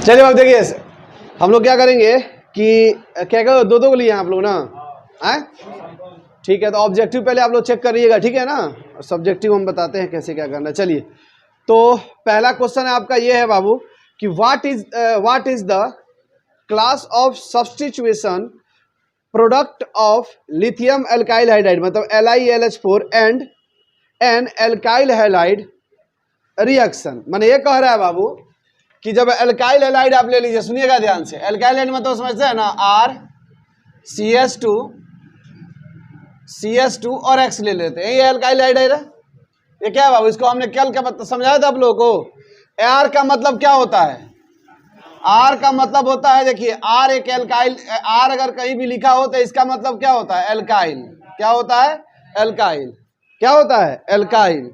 चलिए अब देखिए हम लोग क्या करेंगे कि क्या करो, दो दो को लिए हैं आप लोग ना, आए ठीक है। तो ऑब्जेक्टिव पहले आप लोग चेक करिएगा, ठीक है ना, और सब्जेक्टिव हम बताते हैं कैसे क्या करना है। चलिए तो पहला क्वेश्चन है आपका ये है बाबू कि what is the class of substitution product of lithium alkyl hydride, मतलब LiLH4 and an alkyl halide reaction. मैंने ये कह रहा है बाबू कि जब एल्काइल हैलाइड आप ले लीजिए, सुनिएगा ध्यान से, एल्काइल हैलाइड मतलब समझते हैं ना, RCH2 और X ले लेते हैं, ये एल्काइल हैलाइड है। ये क्या है बाबू, इसको हमने कल क्या समझाया था आप लोगों को। R का मतलब क्या होता है, R का मतलब होता है, देखिए R एक एल्काइल, R अगर कहीं भी लिखा हो तो इसका मतलब क्या होता है, एल्काइल। क्या होता है, एल्काइल। क्या होता है, एल्काइल।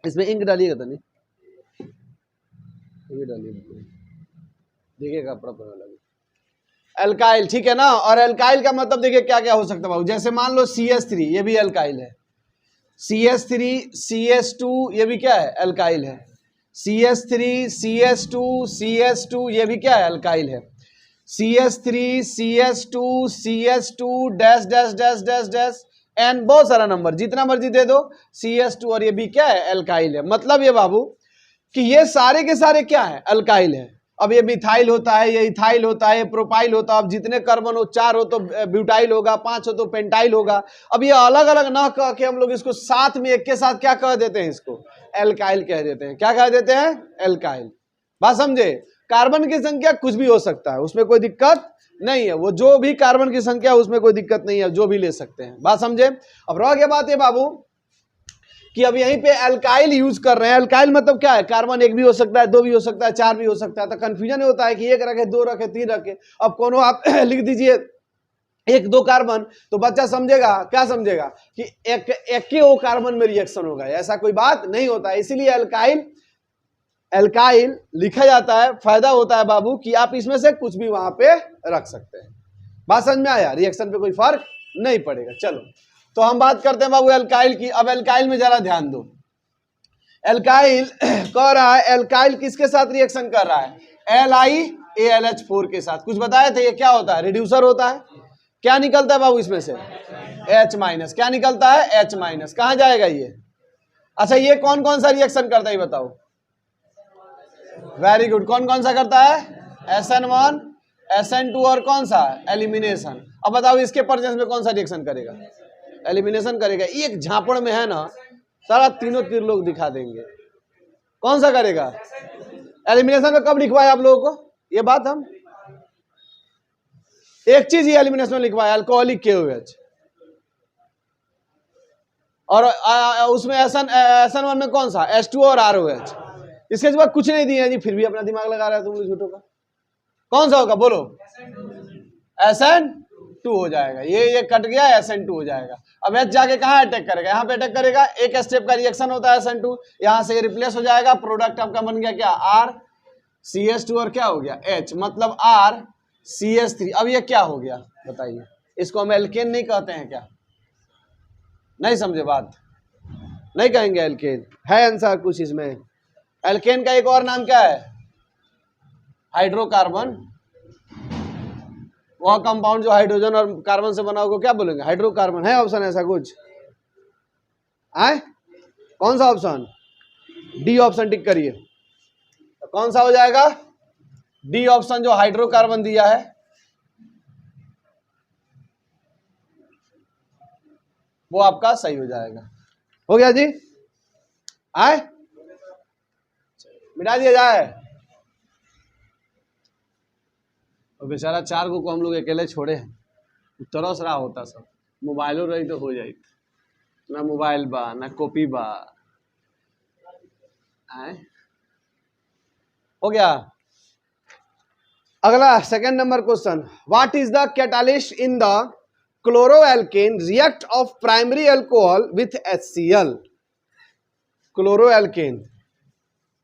इसमें इंक डालिएगा तो नहीं, देखिएगा कपड़ा पड़ा लगे, एल्काइल, ठीक है ना। और एल्काइल का मतलब देखिए क्या क्या हो सकता है बाबू, जैसे मान लो CH3, ये भी एल्काइल है। CH3 CH2 ये भी क्या है, एल्काइल है। CH3 CH2 CH2 ये भी क्या है, एल्काइल है। CH3 CH2 CH2 dash dash dash dash dash N, बहुत सारा नंबर जितना मर्जी दे दो, CH2 और ये भी क्या है, एल्काइल है। मतलब ये बाबू कि ये सारे के सारे क्या है, अल्काइल है। अब ये मिथाइल होता है, ये इथाइल होता है, ये प्रोपाइल होता है। अब जितने कार्बन हो, 4 हो तो ब्यूटाइल होगा, 5 हो तो पेंटाइल होगा। अब ये अलग अलग ना कह के हम लोग इसको साथ में एक के साथ क्या कह देते हैं, इसको एल्काइल कह देते हैं। क्या कह देते हैं, एल्काइल। बात समझे, कार्बन की संख्या कुछ भी हो सकता है, उसमें कोई दिक्कत नहीं है। वो जो भी कार्बन की संख्या उसमें कोई दिक्कत नहीं है, जो भी ले सकते हैं। बात समझे। अब रह गया बात ये बाबू कि अब यहीं पे एल्काइल यूज कर रहे हैं। एल्काइल मतलब क्या है, कार्बन एक भी हो सकता है, 2 भी हो सकता है, 4 भी हो सकता है। तो कंफ्यूजन होता है कि 1 रखे, 2 रखे, 3 रखे। अब कोनो आप लिख दीजिए 1 2 कार्बन, तो बच्चा समझेगा, क्या समझेगा कि एक ही वो कार्बन में रिएक्शन होगा। ऐसा कोई बात नहीं होता है। इसीलिए एल्काइल लिखा जाता है। फायदा होता है बाबू कि आप इसमें से कुछ भी वहां पे रख सकते हैं। बात समझ में आया, रिएक्शन पे कोई फर्क नहीं पड़ेगा। चलो तो हम बात करते हैं बाबू एल्काइल की। अब एल्काइल में जरा ध्यान दो, एल्काइल कह रहा है, एल्काइल किसके साथ रिएक्शन कर रहा है, LiAlH4 के साथ। कुछ बताए थे, ये क्या होता है, रिड्यूसर होता है। क्या निकलता है बाबू इसमें से, H-। क्या निकलता है, H-। कहां जाएगा ये, अच्छा ये कौन कौन सा रिएक्शन करता है ये बताओ। वेरी गुड, कौन कौन सा करता है, SN1 SN2 और कौन सा, एलिमिनेशन। अब बताओ इसके प्रेजेंस में कौन सा रिएक्शन करेगा, एलिमिनेशन करेगा। एक झापड़ में है ना, सारा तीनों तीर लोग दिखा देंगे। कौन सा करेगा, एलिमिनेशन में। कब लिखवाया आप लोगों को ये बात, हम एक चीज ही एलिमिनेशन में लिखवाया, अल्कोहलिक KOH। और उसमें SN1 में कौन सा, H2 और ROH। इसके बाद कुछ नहीं दिया जी, फिर भी अपना दिमाग लगा रहा है तुम लोग झूठों का। कौन सा होगा बोलो, SN2 हो जाएगा। ये कट गया, SN2 हो जाएगा। अब H जाके कहाँ अटैक करेगा, यहाँ पे अटैक करेगा। एक स्टेप का रिएक्शन होता है SN2, यहाँ से रिप्लेस हो जाएगा। प्रोडक्ट आपका बन गया क्या, RCH2 और क्या हो गया, H, मतलब RCH3। अब ये क्या हो गया बताइए, इसको हम एल्केन नहीं कहते हैं क्या, नहीं समझे बात, नहीं कहेंगे एल्केन है आंसर कुछ इसमें। एल्केन का एक और नाम क्या है, हाइड्रोकार्बन। वह कंपाउंड जो हाइड्रोजन और कार्बन से बना होगा क्या बोलेंगे, हाइड्रोकार्बन। है ऑप्शन ऐसा कुछ, आए कौन सा ऑप्शन, डी ऑप्शन टिक करिए। तो कौन सा हो जाएगा, डी ऑप्शन जो हाइड्रोकार्बन दिया है वो आपका सही हो जाएगा। हो गया जी, आए मिटा दिया जाए। और बेचारा 4 को हम लोग अकेले छोड़े हैं, तरस रहा होता सब। मोबाइलो रही तो हो जाए, ना मोबाइल बा ना कॉपी बा। आए हो गया। अगला second number question, what is the catalyst in the chloroalkane react of primary alcohol with HCl। Chloroalkane,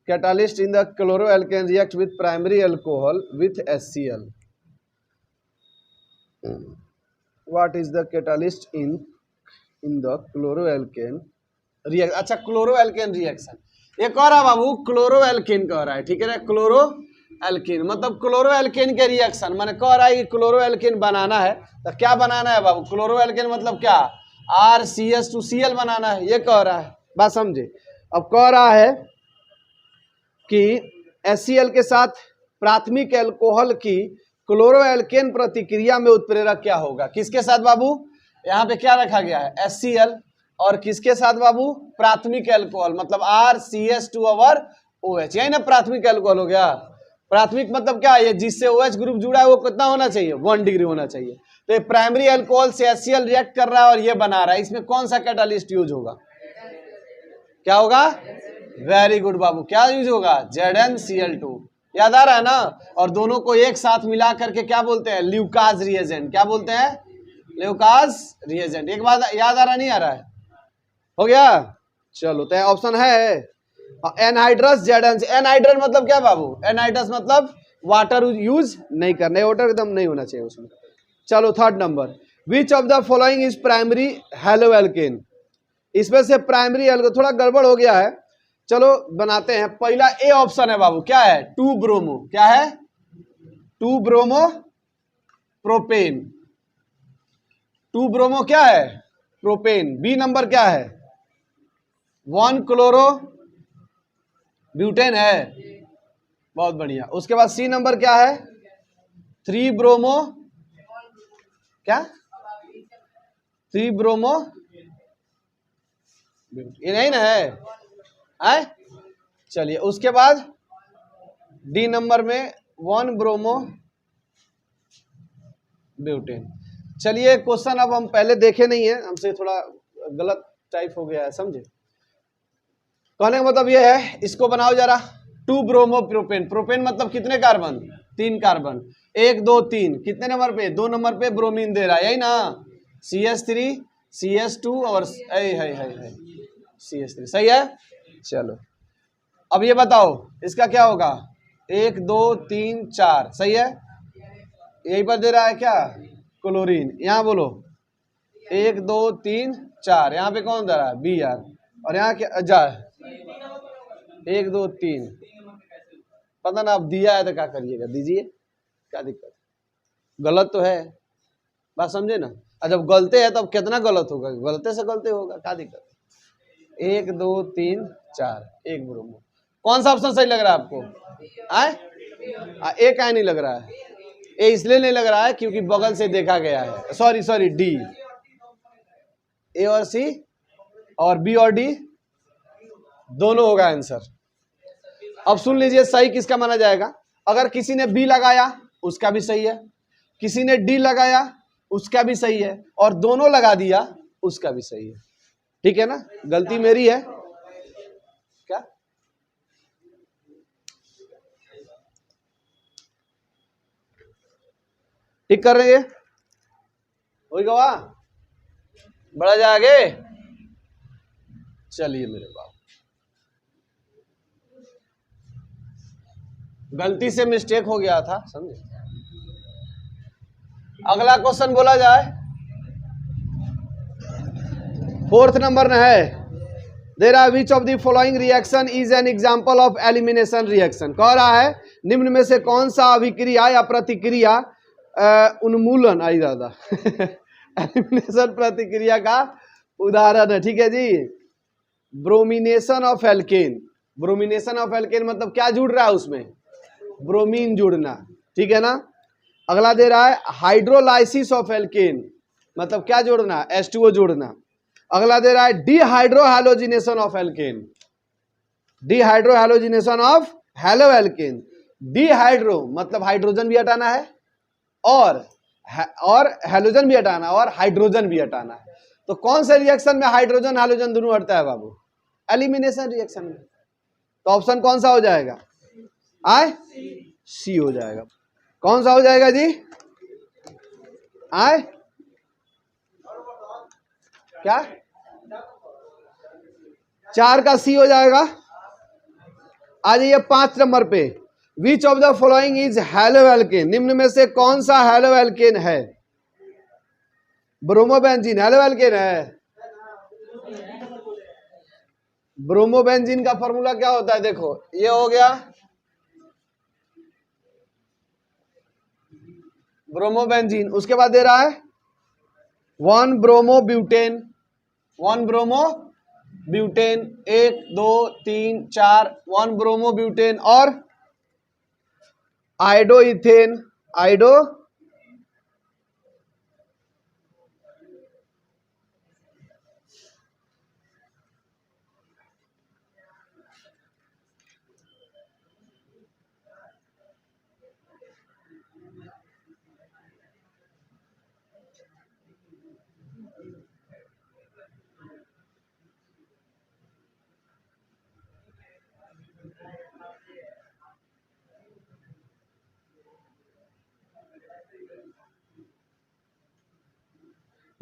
catalyst in the chloroalkane react with primary alcohol with HCl. What is the catalyst in the chloroalkane reaction, अच्छा chloro alkene reaction. ये कह रहा बाबू chloro alkene कह रहा है, ठीक है ना, क्लोरो एल्केन मतलब क्लोरो एल्केन के रिएक्शन, मैंने कह रहा है कि क्लोरो एल्केन बनाना है तो क्या बनाना है बाबू, क्लोरो एल्केन मतलब क्या, RCH2Cl बनाना है, ये कह रहा है, बात समझे। अब कह रहा है कि HCl के साथ प्राथमिक एल्कोहल की क्लोरो एल्केन प्रतिक्रिया में उत्प्रेरक क्या होगा, किसके साथ बाबू, यहाँ पे क्या रखा गया है HCl, और किसके साथ बाबू, प्राथमिक एल्कोहल मतलब RCH2 और OH, यही ना प्राथमिक एल्कोहल हो गया। प्राथमिक मतलब क्या है, जिससे OH ग्रुप जुड़ा है वो कितना होना चाहिए, 1 डिग्री होना चाहिए। तो ये प्राइमरी अल्कोहल से HCl रिएक्ट कर रहा है और ये बना रहा है, इसमें कौन सा कैटालिस्ट यूज होगा, क्या होगा, वेरी गुड बाबू, क्या यूज होगा, ZnCl2, याद आ रहा है ना। और दोनों को एक साथ मिला करके क्या बोलते हैं, ल्यूकास रिएजेंट, क्या बोलते हैं, ल्यूकास रिएजेंट। एक बात याद आ रहा नहीं आ रहा है, हो गया, चलो तो ऑप्शन है एनहाइड्रस Zn। एनहाइड्रस मतलब क्या बाबू, एनहाइड्रस मतलब वाटर यूज नहीं करना, वाटर एकदम नहीं होना चाहिए उसमें। चलो third number, which of the following is primary halo alkane, इसमें से प्राइमरी एल्केन थोड़ा गड़बड़ हो गया है, चलो बनाते हैं। पहला ए ऑप्शन है बाबू, क्या है, 2 ब्रोमो, क्या है, 2 ब्रोमो प्रोपेन, 2 ब्रोमो क्या है, प्रोपेन। बी नंबर क्या है, 1 क्लोरो ब्यूटेन है, बहुत बढ़िया। उसके बाद सी नंबर क्या है, 3 ब्रोमो, क्या, 3 ब्रोमो, ये नहीं ना है, चलिए उसके बाद डी नंबर में 1 ब्रोमो ब्यूटेन। चलिए क्वेश्चन अब हम पहले देखे नहीं है, हमसे थोड़ा गलत टाइप हो गया है, समझे। कहने का मतलब ये है, इसको बनाओ जरा, 2 ब्रोमो प्रोपेन, प्रोपेन मतलब कितने कार्बन, 3 कार्बन, 1 2 3, कितने नंबर पे, 2 नंबर पे ब्रोमीन दे रहा है, यही ना, CH3 CH2 और CH3, सही है। चलो अब ये बताओ इसका क्या होगा, 1 2 3 4, सही है, यही पर दे रहा है क्या, क्लोरीन, यहाँ बोलो 1 2 3 4, यहाँ पे कौन दे रहा है, Br, और यहाँ क्या जा 1 2 3, पता ना, अब दिया है तो क्या करिएगा, दीजिए, क्या दिक्कत, गलत तो है, बात समझे ना। जब गलते है तब कितना गलत होगा, गलते से गलते होगा, क्या दिक्कत, 1 2 3 4, 1 ब्रोमो। कौन सा ऑप्शन सही लग रहा है आपको, ए क्या नहीं लग रहा है, ए इसलिए नहीं लग रहा है क्योंकि बगल से देखा गया है, सॉरी डी, ए और सी और बी और डी दोनों होगा आंसर। अब सुन लीजिए सही किसका माना जाएगा, अगर किसी ने बी लगाया उसका भी सही है, किसी ने डी लगाया उसका भी सही है, और दोनों लगा दिया उसका भी सही है, ठीक है ना, गलती मेरी है क्या, ठीक कर रहे हैं, वही गवा बढ़ा जाएगा। चलिए मेरे बाप, गलती से मिस्टेक हो गया था, समझे। अगला क्वेश्चन बोला जाए, 4th नंबर है, there are which of the following reaction is an example of elimination reaction, कह रहा है निम्न में से कौन सा अभिक्रिया या प्रतिक्रिया उन्मूलन आई दादा एलिमिनेशन प्रतिक्रिया का उदाहरण है, ठीक है जी। Bromination of alkene, bromination of alkene मतलब क्या जुड़ रहा है उसमें, ब्रोमीन जुड़ना, ठीक है ना। अगला दे रहा है हाइड्रोलाइसिस ऑफ एल्केन, मतलब क्या जोड़ना, H2O जोड़ना। अगला दे रहा है dehydrohalogenation of alkene, dehydrohalogenation of halo alkene. Dehydro मतलब हाइड्रोजन भी हटाना है और हैलोजन भी हटाना और हाइड्रोजन भी हटाना है। तो कौन से रिएक्शन में हाइड्रोजन हाइड्रोजन दोनों हटता है बाबू, एलिमिनेशन रिएक्शन में। तो ऑप्शन कौन सा हो जाएगा, सी हो जाएगा। कौन सा हो जाएगा जी, क्या 4 का सी हो जाएगा। आ जाइए 5 नंबर पे, विच of the following is halo alkane, निम्न में से कौन सा हेलो एल्केन है, ब्रोमोबेंजीन हेलो एल्केन है, ब्रोमोबेंजीन का फॉर्मूला क्या होता है, देखो ये हो गया ब्रोमोबेंजीन, उसके बाद दे रहा है 1 ब्रोमोब्यूटेन, 1 ब्रोमोब्यूटेन, 1 2 3 4 1 ब्रोमोब्यूटेन, और आइडोइथेन, आइडो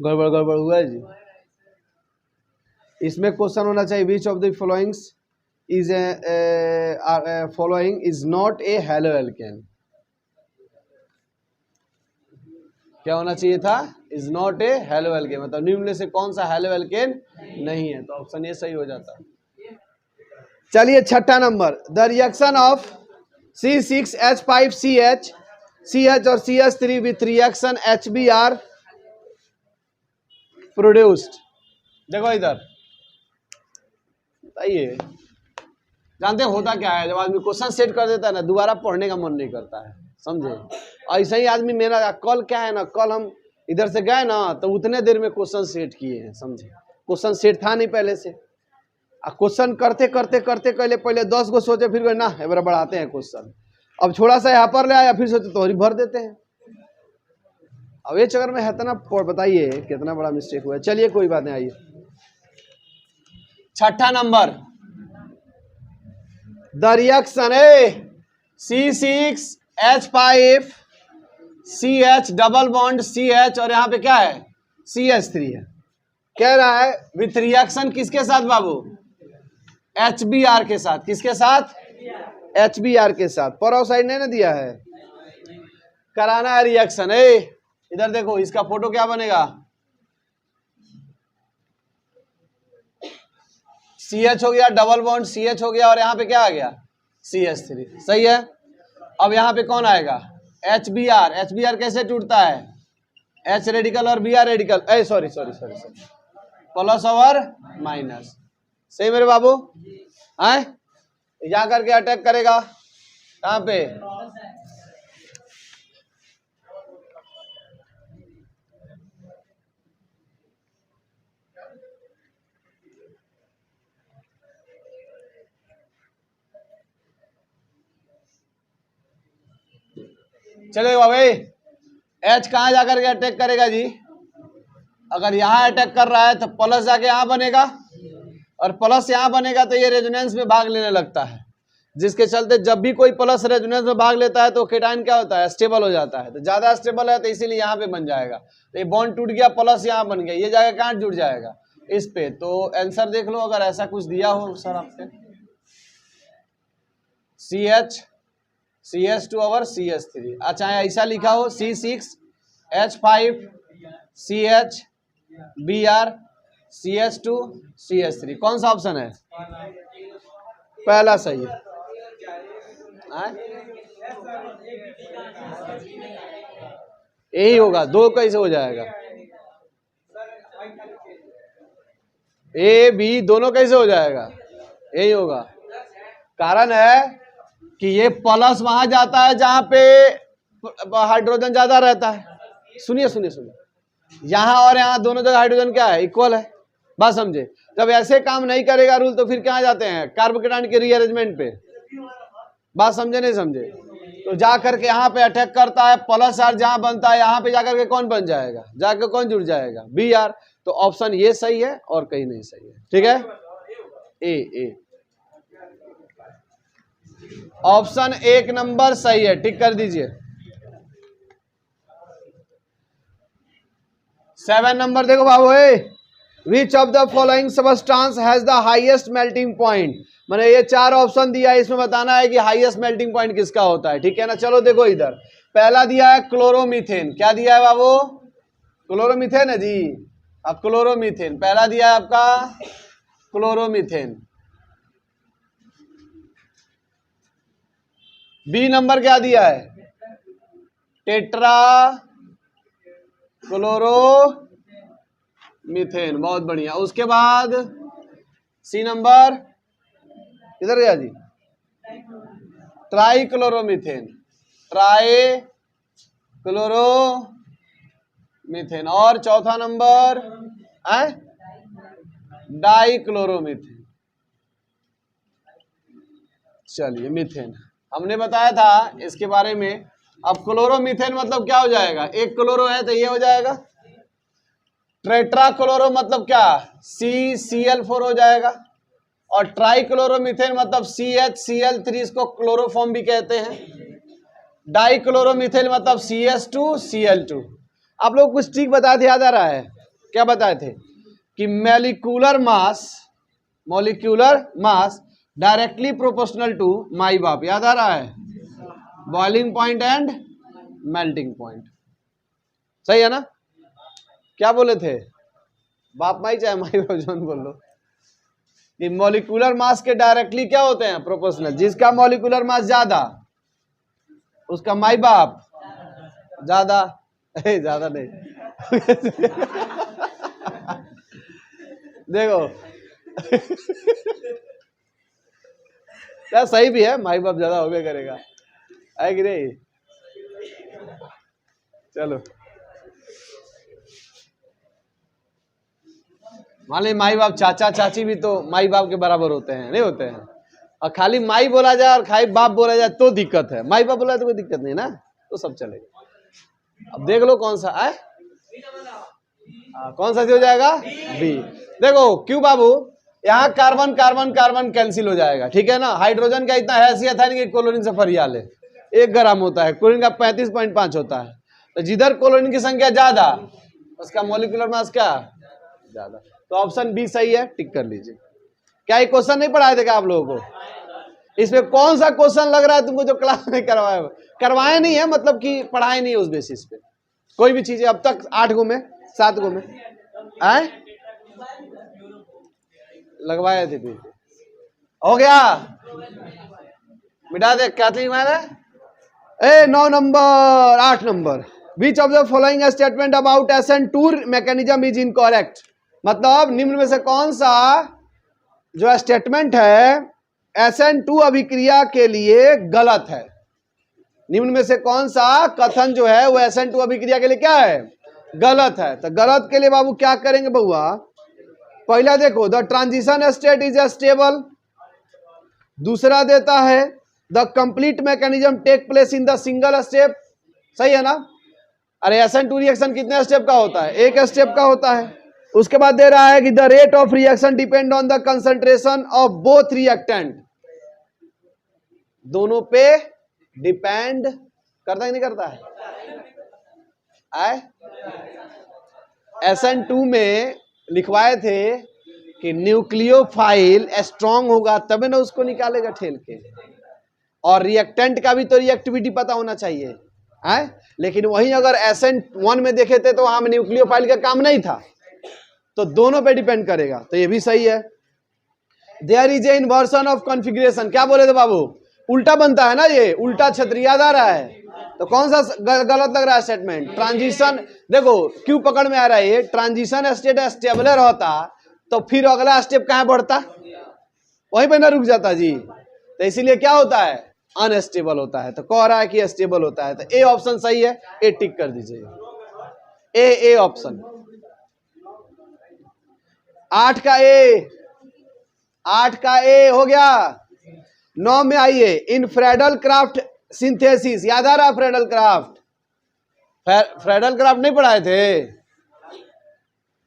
गड़बड़ गड़बड़ हुआ है जी। इसमें क्वेश्चन होना चाहिए which of the followings is following is not a halo alkane, क्या होना चाहिए था, is not a halo alkane, मतलब निम्न में से कौन सा हैलो एल्केन नहीं है, तो ऑप्शन ए सही हो जाता है। चलिए छठा number, the reaction of C6H5CH CH और CH3 with reaction HBr produced. देखो इधर बताइए, जानते हैं होता क्या है, जब आदमी क्वेश्चन सेट कर देता है ना, दोबारा पढ़ने का मन नहीं करता है, समझे। ऐसा ही आदमी मेरा कल क्या है ना, कल हम इधर से गए ना तो उतने देर में क्वेश्चन सेट किए हैं, समझे। क्वेश्चन सेट था नहीं पहले से, क्वेश्चन करते करते करते पहले 10 को सोचे, फिर ना एक बार बढ़ाते हैं क्वेश्चन, अब थोड़ा सा यहाँ पर ले आया, फिर सोचे तो भर देते हैं। अब ये चक्कर में है ना, बताइए कितना बड़ा मिस्टेक हुआ है। चलिए कोई बात नहीं, आइए छठा number, the reaction C6H5CH double bond CH और यहाँ पे क्या है CH3 है, कह रहा है विथ रिएक्शन किसके साथ बाबू, HBr के साथ, किसके साथ, HBr के साथ, पेरोक्साइड ने दिया है, कराना है रिएक्शन। इधर देखो इसका फोटो क्या बनेगा, CH हो गया, डबल बॉन्ड CH हो गया, और यहाँ पे क्या आ गया CH3, सही है। अब यहाँ पे कौन आएगा HBr, HBr कैसे टूटता है, H रेडिकल और Br रेडिकल, सॉरी प्लस और माइनस, सही मेरे बाबू, आए जा करके अटैक करेगा कहाँ पे, चलो भाई H कहाँ जाकर के अटैक करेगा जी, अगर यहाँ अटैक कर रहा है तो प्लस जाके यहाँ बनेगा, और प्लस यहाँ बनेगा तो ये रेजोनेंस में भाग लेने लगता है, जिसके चलते जब भी कोई प्लस रेजोनेंस में भाग लेता है तो केटाइन क्या होता है, स्टेबल हो जाता है, तो ज्यादा स्टेबल है तो इसीलिए यहाँ पे बन जाएगा, तो ये बॉन्ड टूट गया, प्लस यहाँ बन गया, ये जाके कहाँ जुड़ जाएगा इस पे। तो आंसर देख लो अगर ऐसा कुछ दिया हो सर आपसे, CH2 और CH3, अच्छा ऐसा लिखा हो C6H5CH BR CH2 CH3, कौन सा ऑप्शन है, पहला सही है। यही होगा, दो कैसे हो जाएगा, A B दोनों कैसे हो जाएगा, यही होगा। कारण है कि ये प्लस वहां जाता है जहां पे हाइड्रोजन ज्यादा रहता है, सुनिए सुनिए सुनिए, यहां और यहां दोनों जगह हाइड्रोजन क्या है, इक्वल है, बात समझे। जब ऐसे काम नहीं करेगा रूल तो फिर कहां जाते हैं, कार्बोकेटाइन के रीअरेंजमेंट पे, बात समझे नहीं समझे। तो जाकर के यहाँ पे अटैक करता है, प्लस आर जहां बनता है यहाँ पे जाकर के कौन बन जाएगा, जाकर कौन जुड़ जाएगा, BR। तो ऑप्शन ये सही है और कहीं नहीं सही है, ठीक है, ए ऑप्शन 1 नंबर सही है, टिक कर दीजिए। 7 नंबर देखो बाबू, which of the following substance has the highest melting point, मैंने ये 4 ऑप्शन दिया है, इसमें बताना है कि हाईएस्ट मेल्टिंग पॉइंट किसका होता है, ठीक है ना। चलो देखो इधर पहला दिया है क्लोरोमीथेन, क्या दिया है बाबू, क्लोरोमीथेन है जी, अब क्लोरोमीथेन पहला दिया है आपका क्लोरोमीथेन, बी नंबर क्या दिया है? टेट्रा क्लोरो मीथेन, बहुत बढ़िया। उसके बाद सी नंबर किधर गया जी? Tri chloromethane, tri chloromethane. और चौथा नंबर है डाई क्लोरोमीथेन। चलिए मीथेन हमने बताया था इसके बारे में। अब क्लोरोमीथेन मतलब क्या हो जाएगा? एक क्लोरो है तो ये हो जाएगा टेट्रा क्लोरो, मतलब क्या? CCl4 हो जाएगा। और ट्राई क्लोरोमीथेन मतलब CHCl3, इसको क्लोरोफॉर्म भी कहते हैं। डाई क्लोरोमीथेन मतलब CH2Cl2। आप लोग कुछ ठीक बताए थे, याद आ रहा है? क्या बताए थे? कि molecular mass directly proportional to my बाप, याद आ रहा है? Boiling point and melting point, सही है ना? क्या बोले थे? बाप माई चाहे माई बाप, जोन बोल लो। कि मॉलिक्यूलर मास के डायरेक्टली क्या होते हैं? प्रोपोर्शनल। जिसका मॉलिक्यूलर मास ज्यादा उसका माई बाप ज्यादा, ज्यादा नहीं देखो क्या सही भी है, माई बाप ज्यादा होबे करेगा, है कि नहीं? चलो मान ली माई बाप, चाचा चाची भी तो माई बाप के बराबर होते हैं, नहीं होते हैं? और खाली माई बोला जाए और खाली बाप बोला जाए तो दिक्कत है, माई बाप बोला तो कोई दिक्कत नहीं ना, तो सब चलेगा। अब देख लो कौन सा है, कौन सा हो जाएगा? बी। देखो क्यों बाबू, यहाँ कार्बन कार्बन कार्बन कैंसिल हो जाएगा, ठीक है ना? हाइड्रोजन का इतना हैसियत है नहीं कि क्लोरीन से फरियाल है, 1 ग्राम होता है, क्लोरीन का 35.5 होता है। तो जिधर क्लोरीन की संख्या ज्यादा उसका मॉलिक्यूलर मास क्या ज्यादा। तो ऑप्शन बी सही है, टिक कर लीजिए। क्या ये क्वेश्चन नहीं पढ़ाए थे क्या आप लोगों को? इसमें कौन सा क्वेश्चन लग रहा है तुमको जो क्लास में करवाए नहीं है, मतलब कि पढ़ाए नहीं है उस बेसिस पे? कोई भी चीज अब तक 8 गो में 7 गो में आए लगवाए थे, फिर हो गया, मिटा दे। क्या थी मैंने? 9 number 8 number, which of the following statement about SN2 mechanism is incorrect. मतलब निम्न में से कौन सा जो स्टेटमेंट है SN2 अभिक्रिया के लिए गलत है? निम्न में से कौन सा कथन जो है वो SN2 अभिक्रिया के लिए क्या है? गलत है। तो गलत के लिए बाबू क्या करेंगे बउआ? पहला देखो, the transition state is stable. दूसरा देता है the complete mechanism take place in the single step, सही है ना? अरे SN2 रिएक्शन कितने स्टेप का होता है? 1 स्टेप का होता है। उसके बाद दे रहा है कि the rate of reaction depend on the concentration of both reactant. दोनों पे डिपेंड करता है नहीं करता है? SN2 में लिखवाए थे कि न्यूक्लियोफाइल स्ट्रांग होगा तभी ना उसको निकालेगा ठेल के, और रिएक्टेंट का भी तो रिएक्टिविटी पता होना चाहिए है। लेकिन वहीं अगर SN1 में देखे थे तो वहां में न्यूक्लियोफाइल का काम नहीं था, तो दोनों पे डिपेंड करेगा, तो ये भी सही है। There is a inversion of configuration, क्या बोले थे बाबू? उल्टा बनता है ना, ये उल्टा छतरी, याद आ रहा है? तो कौन सा गलत लग रहा है स्टेटमेंट? ट्रांजिशन, देखो क्यों पकड़ में आ रहा है ये, ट्रांजिशन स्टेट स्टेबलर होता तो फिर अगला स्टेप कहां बढ़ता? वहीं पे ना रुक जाता जी। तो इसीलिए क्या होता है? अनस्टेबल होता है। तो कह रहा है कि स्टेबल होता है, तो ए ऑप्शन सही है, ए टिक कर दीजिए। ए ऑप्शन 8 का ए हो गया। 9 में आइए, इन फ्रेडल क्राफ्ट सिंथेसिस, याद आ रहा? फ्रेडल क्राफ्ट नहीं पढ़ाए थे?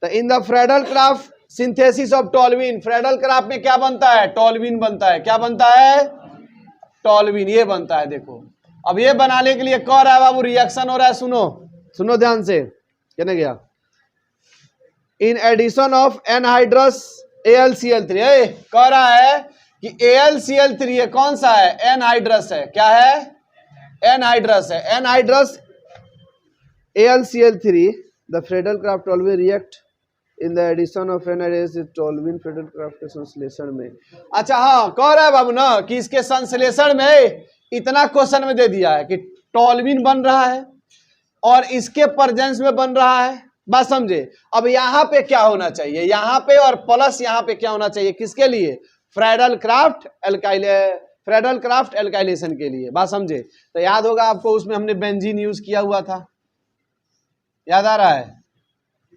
तो in the Friedel craft synthesis of toluene, Friedel craft में क्या बनता है? टोल्यूइन बनता है। क्या बनता है? टोल्यूइन, ये बनता है। देखो अब ये बनाने के लिए कह रहा है बाबू रिएक्शन हो रहा है, सुनो ध्यान से, कहने गया in addition of anhydrous AlCl3, कह रहा है कि AlCl3 ये कौन सा है? एनहाइड्रस है। क्या है? एनहाइड्रस है। Anhydrous AlCl3 the Friedel Crafts toluene react in the addition of anhydrous toluene Friedel Crafts के संश्लेषण में। अच्छा हाँ, कह रहा है बाबू ना कि इसके संश्लेषण में इतना क्वेश्चन में दे दिया है कि टॉल्यूइन बन रहा है और इसके प्रेजेंस में बन रहा है, बात समझे। अब यहां पे क्या होना चाहिए, यहां पे और प्लस यहां पे क्या होना चाहिए, किसके लिए, फ्रेडल क्राफ्ट एल्काइलेशन के लिए, बात समझे। तो याद होगा आपको, उसमें हमने बेंजीन यूज किया हुआ था, याद आ रहा है,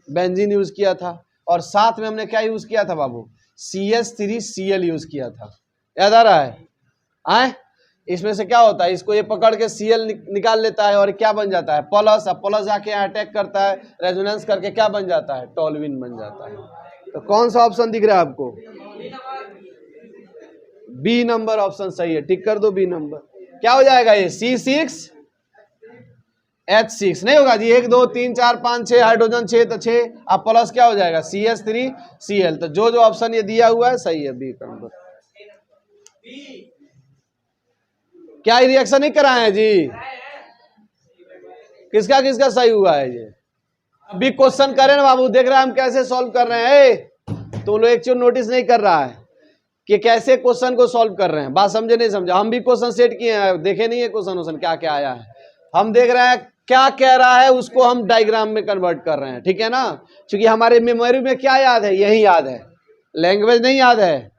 बेंजीन यूज किया था, और साथ में हमने क्या यूज किया था बाबू, CH3Cl यूज किया था, याद आ रहा है। आए, इसमें से क्या होता है, इसको ये पकड़ के Cl निकाल लेता है और क्या बन जाता है, प्लस। अब प्लस जाके यहाँ अटैक करता है, रेजोनेंस करके क्या बन जाता है, टॉल्यूइन बन जाता है। तो कौन सा ऑप्शन दिख रहा है आपको, बी नंबर ऑप्शन सही है, टिक कर दो बी नंबर। क्या हो जाएगा ये, C6H6 नहीं होगा जी, 1 2 3 4 5 6 हाइड्रोजन 6 तो 6, अब प्लस क्या हो जाएगा, CH3Cl। तो जो ऑप्शन ये दिया हुआ है सही है, बी का नंबर। क्या रिएक्शन नहीं कराए हैं जी, किसका किसका सही हुआ है ये, अभी क्वेश्चन करें ना बाबू, देख रहे हैं हम कैसे सॉल्व कर रहे हैं, तो लोग एक चीज नोटिस नहीं कर रहा है कि कैसे क्वेश्चन को सॉल्व कर रहे हैं, बात समझे नहीं समझे। हम भी क्वेश्चन सेट किए हैं, देखे नहीं है क्वेश्चन क्या क्या आया है, हम देख रहे हैं क्या कह रहा है, उसको हम डायग्राम में कन्वर्ट कर रहे हैं, ठीक है ना। क्योंकि हमारे मेमोरी में क्या याद है, यही याद है, लैंग्वेज नहीं याद है,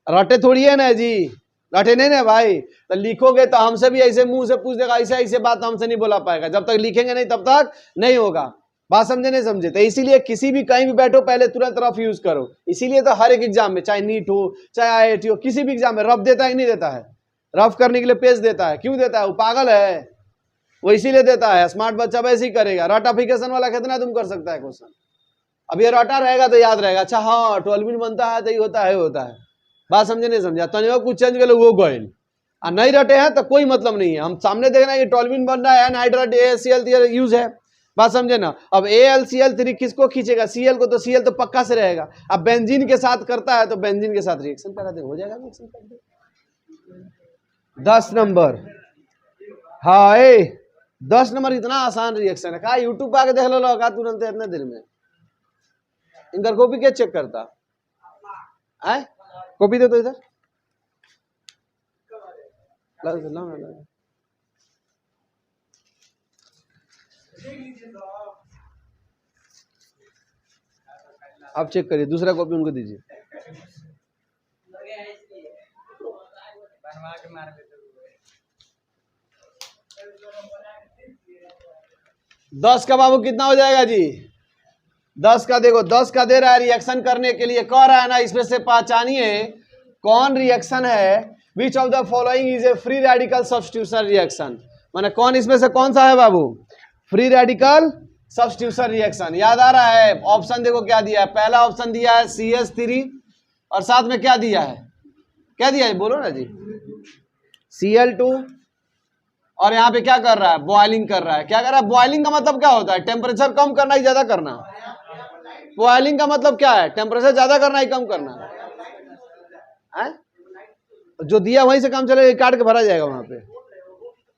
रटे थोड़ी है ना जी, रटे नहीं ना भाई। तो लिखोगे तो हमसे भी ऐसे मुंह से पूछ देगा, ऐसे ऐसे बात हमसे नहीं बोला पाएगा, जब तक लिखेंगे नहीं तब तक नहीं होगा, बात समझे नहीं समझे। तो इसीलिए किसी भी कहीं भी बैठो पहले तुरंत रफ यूज करो। इसीलिए तो हर एक एग्जाम में, चाहे नीट हो चाहे IIT हो, किसी भी एग्जाम में रफ देता है कि नहीं देता है, रफ करने के लिए पेज देता है, क्यों देता है, वो पागल है, वो इसीलिए देता है। स्मार्ट बच्चा वैसे ही करेगा, रटाफिकेशन वाला कितना तुम कर सकता है क्वेश्चन, अब ये रटा रहेगा तो याद रहेगा, अच्छा हाँ टॉल्यूइन बनता है तो ये होता है, बात समझे नहीं समझा। तो कुछ चेंज कर लो वो गोइल, और नहीं रटे हैं तो कोई मतलब नहीं है, हम सामने देखना है कि टॉल्यूइन बन रहा है, एनहाइड्राइड AlCl यूज है, बात समझे ना। अब AlCl3 किसको खींचेगा, Cl को, तो Cl तो पक्का से रहेगा। अब बेंजीन के साथ करता है तो बेंजीन के साथ रिएक्शन करा दे, हो जाएगा रिएक्शन कर दे। 10 नंबर, हाँ 10 नंबर इतना आसान रिएक्शन है, कहा यूट्यूब पे आके देख लो लगा तुरंत इतने देर में। इनका कॉपी क्या चेक करता है, कॉपी दे तो इधर आप चेक करिए, दूसरा कॉपी उनको दीजिए। दस का बाबू कितना हो जाएगा जी, 10 का देखो, 10 का दे रहा है रिएक्शन करने के लिए, कह रहा है ना इसमें से पहचानिए कौन रिएक्शन है, विच of the following is a free radical substitution reaction, माने कौन इसमें से कौन सा है बाबू, फ्री रेडिकल सब्स्टिट्यूशन रिएक्शन। याद आ रहा है, ऑप्शन देखो क्या दिया है, पहला ऑप्शन दिया है CH3 और साथ में क्या दिया है, क्या दिया है बोलो ना जी, Cl2, और यहाँ पे क्या कर रहा है, बॉइलिंग कर रहा है। क्या कर रहा है, बॉइलिंग का मतलब क्या होता है, टेम्परेचर कम करना ही ज्यादा करना, बॉइलिंग का मतलब क्या है, टेम्परेचर ज्यादा करना ही कम करना है? जो दिया वहीं से काम चलेगा, काट के भरा जाएगा वहां पे,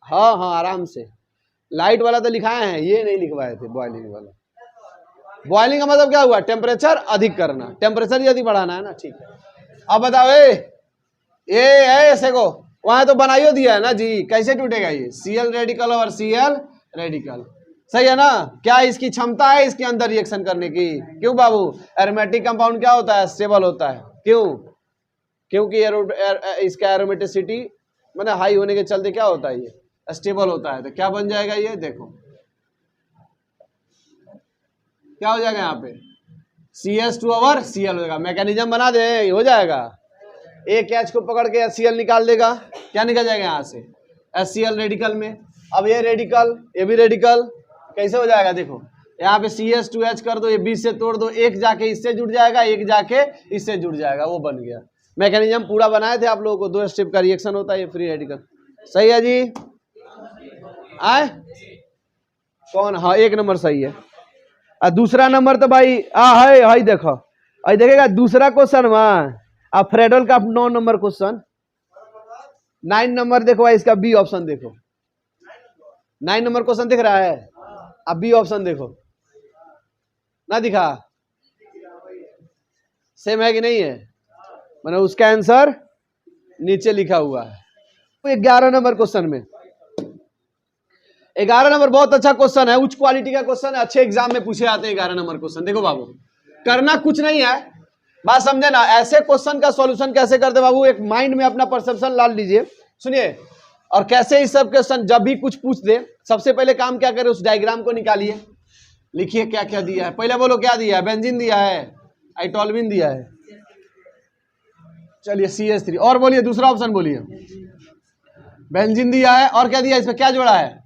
हाँ हाँ आराम से। लाइट वाला तो लिखाए हैं, ये नहीं लिखवाए थे बॉइलिंग वाला। बॉइलिंग का मतलब क्या हुआ, टेम्परेचर अधिक करना, टेम्परेचर यदि बढ़ाना है ना, ठीक है। अब बताओ ये ऐसे को वहां तो बनाइयो दिया है ना जी, कैसे टूटेगा ये, Cl रेडिकल और Cl रेडिकल, सही है ना। क्या इसकी क्षमता है इसके अंदर रिएक्शन करने की, क्यों बाबू, एरोमेटिक कंपाउंड क्या होता है, स्टेबल होता है, क्यों, क्योंकि इसका एरोमेटिसिटी मतलब हाई होने के चलते क्या होता है, ये स्टेबल होता है। तो क्या बन जाएगा ये, देखो क्या हो जाएगा यहाँ पे, CH2 और Cl हो जाएगा, मैकेनिज्म बना दे, हो जाएगा। एक H को पकड़ के HCl निकाल देगा, क्या निकल जाएगा यहाँ से, HCl रेडिकल में। अब ये रेडिकल, ये भी रेडिकल, कैसे हो जाएगा, देखो यहाँ पे CH2H कर दो, ये बीच से तोड़ दो, एक जाके इससे जुड़ जाएगा, एक जाके इससे जुड़ जाएगा, वो बन गया। मैकेनिज्म पूरा बनाए थे आप लोगों को, 2 स्टेप का रिएक्शन होता है ये फ्री रेडिकल, सही है जी। आए कौन, हाँ 1 नंबर सही है। और दूसरा नंबर तो भाई है देखो, देखेगा दूसरा क्वेश्चन में अब फ्रेडल का 9 नंबर क्वेश्चन, 9 नंबर देखो भाई, इसका बी ऑप्शन देखो, 9 नंबर क्वेश्चन दिख रहा है, अब बी ऑप्शन देखो ना, दिखा सेम है कि नहीं है, मैंने उसका आंसर नीचे लिखा हुआ है, 11 नंबर क्वेश्चन में, 11 नंबर बहुत अच्छा क्वेश्चन है, उच्च क्वालिटी का क्वेश्चन है, अच्छे एग्जाम में पूछे जाते हैं 11 नंबर क्वेश्चन। देखो बाबू, करना कुछ नहीं है, बात समझे ना। ऐसे क्वेश्चन का सॉल्यूशन कैसे करते बाबू, एक माइंड में अपना परसेप्शन ला लीजिए, सुनिए। और कैसे इस सब क्वेश्चन जब भी कुछ पूछ दे, सबसे पहले काम क्या करें, उस डायग्राम को निकालिए, लिखिए क्या क्या दिया है। पहले बोलो क्या दिया है, बेंजीन दिया है, आइटोल्विन दिया है, चलिए CH3, और बोलिए दूसरा ऑप्शन बोलिए। बेंजीन दिया है, और क्या दिया है, इसमें क्या जोड़ा है,